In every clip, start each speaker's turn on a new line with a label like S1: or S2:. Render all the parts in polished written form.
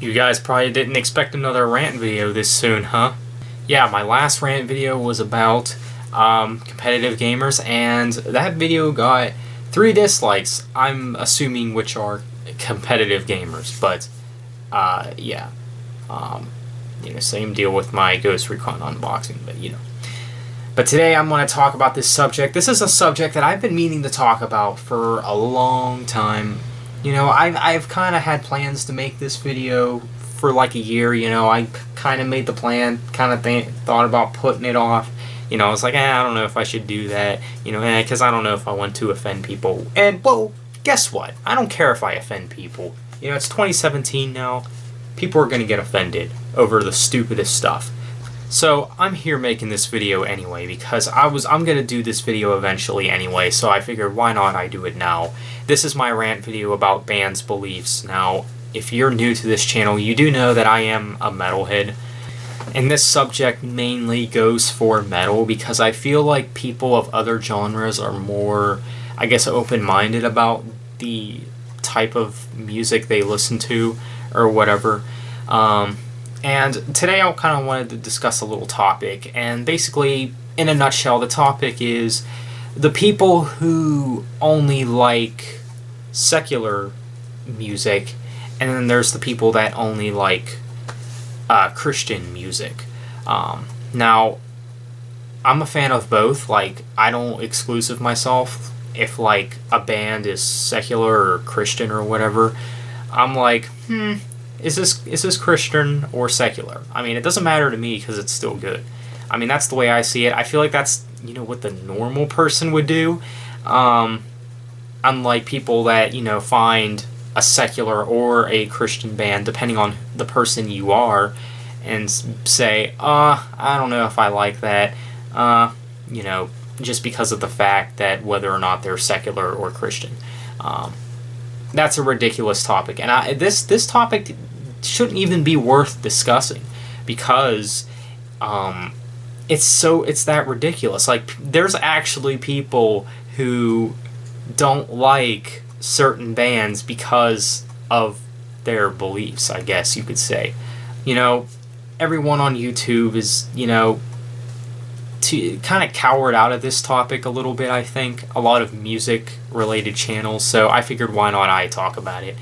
S1: You guys probably didn't expect another rant video this soon, huh? Yeah, my last rant video was about competitive gamers, and that video got 3 dislikes, I'm assuming which are competitive gamers, but yeah. Same deal with my Ghost Recon unboxing, but But today I'm going to talk about this subject. This is a subject that I've been meaning to talk about for a long time. I've kind of had plans to make this video for like a year. I kind of made the plan, kind of thought about putting it off. I was like, I don't know if I should do that, because I don't know if I want to offend people. And, well, guess what? I don't care if I offend people. It's 2017 now. People are going to get offended over the stupidest stuff. So I'm here making this video anyway because I'm going to do this video eventually anyway, so I figured why not I do it now. This is my rant video about bands' beliefs. Now, if you're new to this channel, you do know that I am a metalhead. And this subject mainly goes for metal because I feel like people of other genres are more, I guess, open-minded about the type of music they listen to or whatever. And today I kind of wanted to discuss a little topic, and basically, in a nutshell, the topic is the people who only like secular music, and then there's the people that only like Christian music. Now, I'm a fan of both. Like, I don't exclusive myself. If, like, a band is secular or Christian or whatever, I'm like, Is this Christian or secular? I mean, it doesn't matter to me because it's still good. I mean, that's the way I see it. I feel like that's, what the normal person would do. Unlike people that, find a secular or a Christian band, depending on the person you are, and say, I don't know if I like that, just because of the fact that whether or not they're secular or Christian. That's a ridiculous topic. And this topic shouldn't even be worth discussing because it's that ridiculous. Like, there's actually people who don't like certain bands because of their beliefs, I guess you could say. Everyone on YouTube is, kind of cowered out of this topic a little bit, I think. A lot of music-related channels, so I figured why not I talk about it.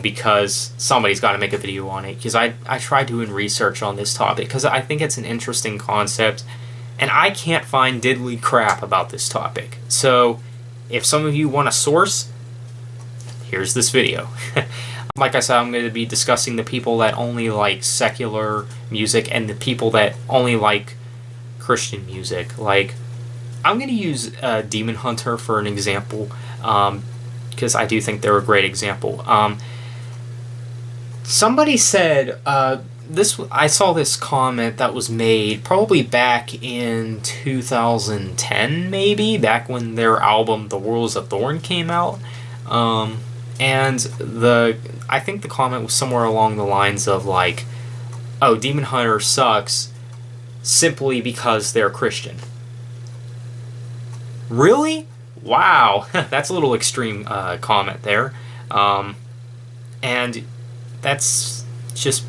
S1: Because somebody's got to make a video on it. Because I tried doing research on this topic because I think it's an interesting concept, and I can't find diddly crap about this topic. So, if some of you want a source, here's this video. Like I said, I'm going to be discussing the people that only like secular music and the people that only like Christian music. Like, I'm going to use Demon Hunter for an example, because I do think they're a great example. Somebody said, I saw this comment that was made probably back in 2010, maybe, back when their album The World is a Thorn came out. And I think the comment was somewhere along the lines of like, oh, Demon Hunter sucks simply because they're Christian. Really? Wow, that's a little extreme comment there. And that's just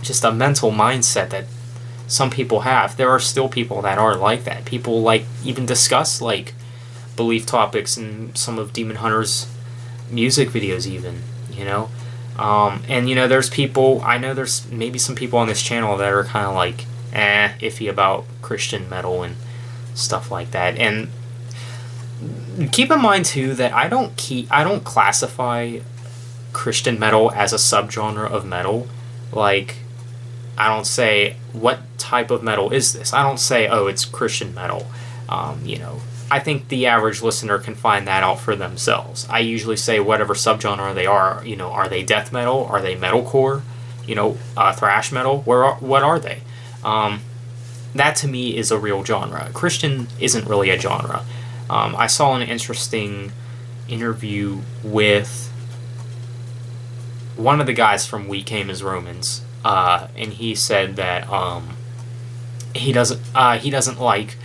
S1: just a mental mindset that some people have. There are still people that are like that. People like even discuss like belief topics in some of Demon Hunter's music videos even, and there's people, I know there's maybe some people on this channel that are kind of like iffy about Christian metal and stuff like that. And keep in mind too that I don't classify Christian metal as a subgenre of metal. Like, I don't say what type of metal is this. I don't say, oh, it's Christian metal. I think the average listener can find that out for themselves. I usually say whatever subgenre they are. Are they death metal? Are they metalcore? Thrash metal? What are they? That to me is a real genre. Christian isn't really a genre. I saw an interesting interview with one of the guys from We Came as Romans, and he said that he doesn't like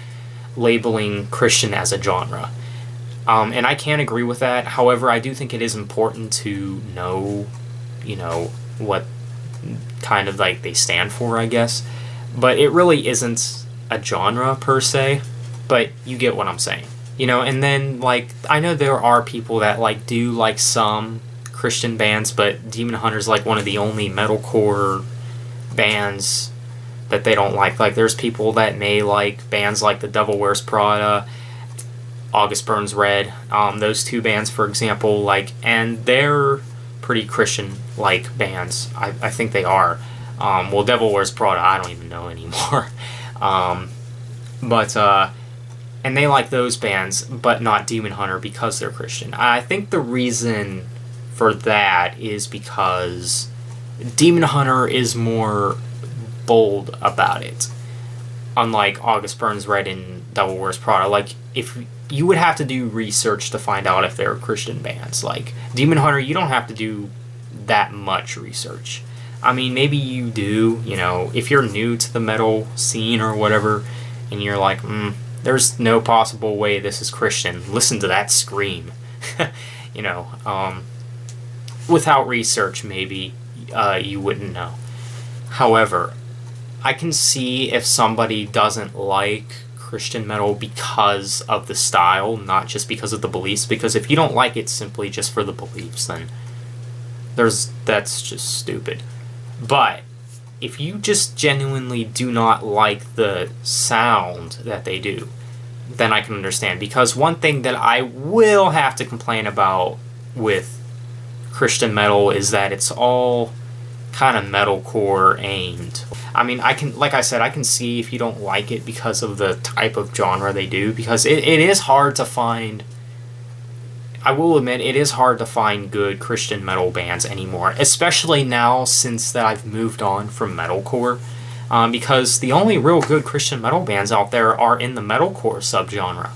S1: labeling Christian as a genre. And I can't agree with that. However, I do think it is important to know what kind of like they stand for, I guess. But it really isn't a genre per se, but you get what I'm saying. And then like I know there are people that like do like some Christian bands, but Demon Hunter's like one of the only metalcore bands that they don't like. Like there's people that may like bands like The Devil Wears Prada, August Burns Red, those two bands for example, like, and they're pretty Christian like bands. I think they are. Well, Devil Wears Prada I don't even know anymore. But and they like those bands, but not Demon Hunter because they're Christian. I think the reason for that is because Demon Hunter is more bold about it. Unlike August Burns Red and Devil Wears Prada, like if you would have to do research to find out if they're Christian bands. Like Demon Hunter, you don't have to do that much research. I mean, maybe you do, if you're new to the metal scene or whatever, and you're like, there's no possible way this is Christian. Listen to that scream. Without research, maybe you wouldn't know. However, I can see if somebody doesn't like Christian metal because of the style, not just because of the beliefs. Because if you don't like it simply just for the beliefs, then that's just stupid. But if you just genuinely do not like the sound that they do, then I can understand. Because one thing that I will have to complain about with Christian metal is that it's all kind of metalcore aimed. I mean, like I said, I can see if you don't like it because of the type of genre they do, because it is hard to find. I will admit, it is hard to find good Christian metal bands anymore, especially now since that I've moved on from metalcore, because the only real good Christian metal bands out there are in the metalcore subgenre.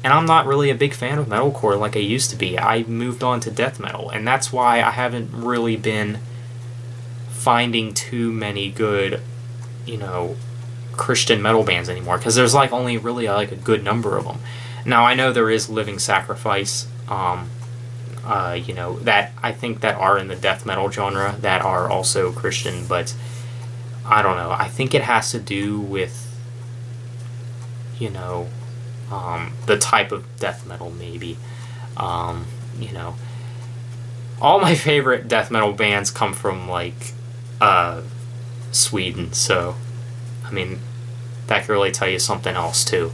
S1: And I'm not really a big fan of metalcore like I used to be. I moved on to death metal, and that's why I haven't really been finding too many good, Christian metal bands anymore, because there's like only really like a good number of them. Now I know there is Living Sacrifice, that I think that are in the death metal genre that are also Christian, but I don't know. I think it has to do with, the type of death metal maybe. All my favorite death metal bands come from like Sweden, so I mean that could really tell you something else too.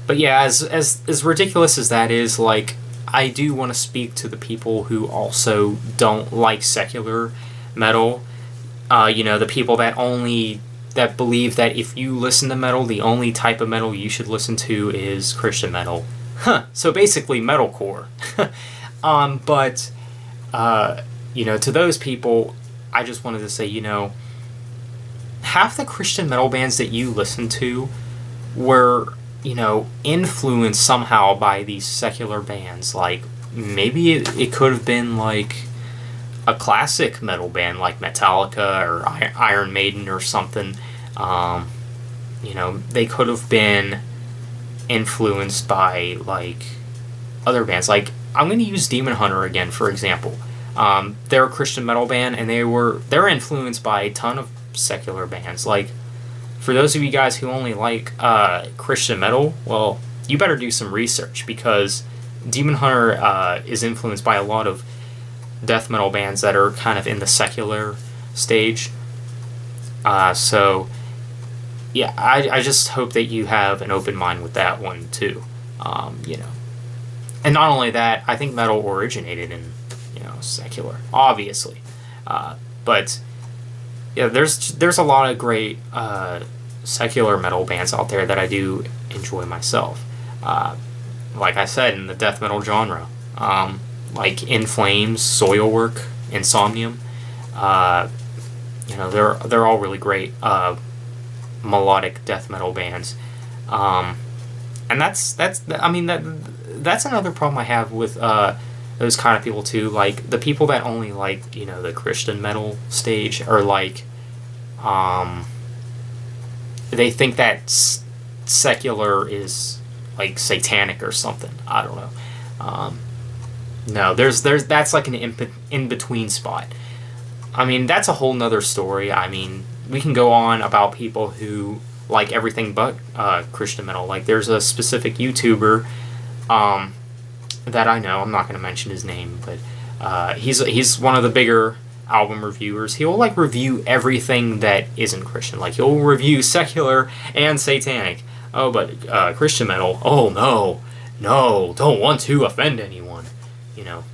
S1: But yeah, as ridiculous as that is, like, I do want to speak to the people who also don't like secular metal. The people that believe that if you listen to metal, the only type of metal you should listen to is Christian metal. So basically metalcore. But to those people, I just wanted to say, half the Christian metal bands that you listen to were, influenced somehow by these secular bands. Like, maybe it could have been like a classic metal band like Metallica or Iron Maiden or something. They could have been influenced by like other bands. Like, I'm going to use Demon Hunter again, for example. They're a Christian metal band, and they're influenced by a ton of secular bands. Like, for those of you guys who only like Christian metal, well, you better do some research, because Demon Hunter is influenced by a lot of death metal bands that are kind of in the secular stage. So, yeah, I just hope that you have an open mind with that one, too. And not only that, I think metal originated in, secular, obviously. But, yeah, there's a lot of great secular metal bands out there that I do enjoy myself. Like I said, in the death metal genre. Like In Flames, Soilwork, Insomnium. They're all really great melodic death metal bands. And that's another problem I have with those kind of people too. Like, the people that only like, the Christian metal stage are like, they think that secular is like satanic or something. I don't know. No, there's that's like an in-between spot. I mean, that's a whole nother story. I mean, we can go on about people who like everything but Christian metal. Like, there's a specific YouTuber that I know. I'm not going to mention his name, but he's one of the bigger album reviewers. He'll like review everything that isn't Christian. Like, he'll review secular and satanic. Oh, but Christian metal. Oh no, don't want to offend anyone. You know,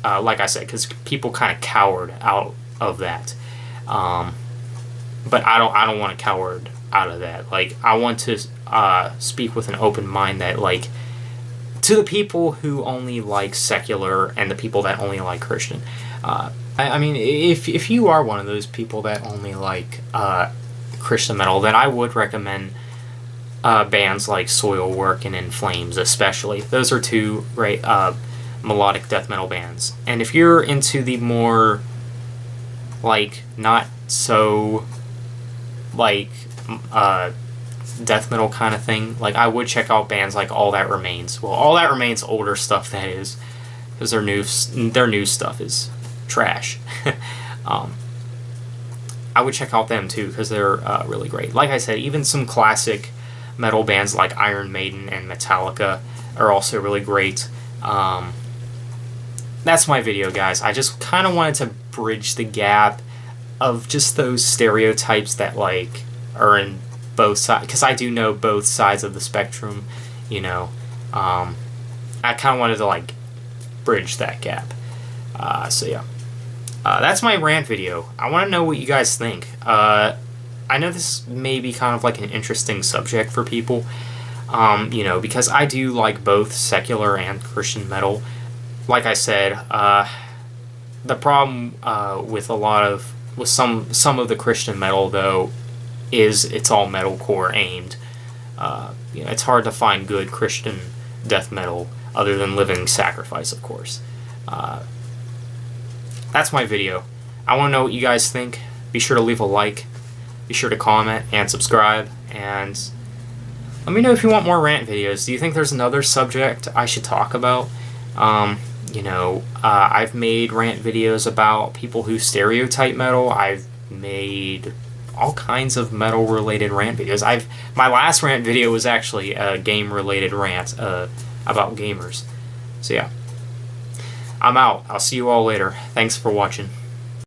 S1: like I said, because people kind of cowered out of that. But I don't want to coward out of that. Like, I want to speak with an open mind that, like, to the people who only like secular and the people that only like Christian. I mean, if you are one of those people that only like Christian metal, then I would recommend bands like Soilwork and In Flames, especially. Those are two great melodic death metal bands. And if you're into the more, like, not so, like, death metal kind of thing, like, I would check out bands like All That Remains. Well, All That Remains older stuff, that is, because their new stuff is trash. I would check out them too, because they're really great. Like I said, even some classic metal bands like Iron Maiden and Metallica are also really great. That's my video, guys. I just kind of wanted to bridge the gap of just those stereotypes that, like, are in both sides, because I do know both sides of the spectrum, you know. I kind of wanted to, like, bridge that gap. So yeah, that's my rant video. I want to know what you guys think. I know this may be kind of like an interesting subject for people, you know, because I do like both secular and Christian metal. Like I said, the problem with some of the Christian metal, though, is it's all metalcore aimed. You know, it's hard to find good Christian death metal other than Living Sacrifice, of course. That's my video. I want to know what you guys think. Be sure to leave a like. Be sure to comment and subscribe. And let me know if you want more rant videos. Do you think there's another subject I should talk about? You know, I've made rant videos about people who stereotype metal. I've made all kinds of metal-related rant videos. My last rant video was actually a game-related rant about gamers. So yeah, I'm out. I'll see you all later. Thanks for watching.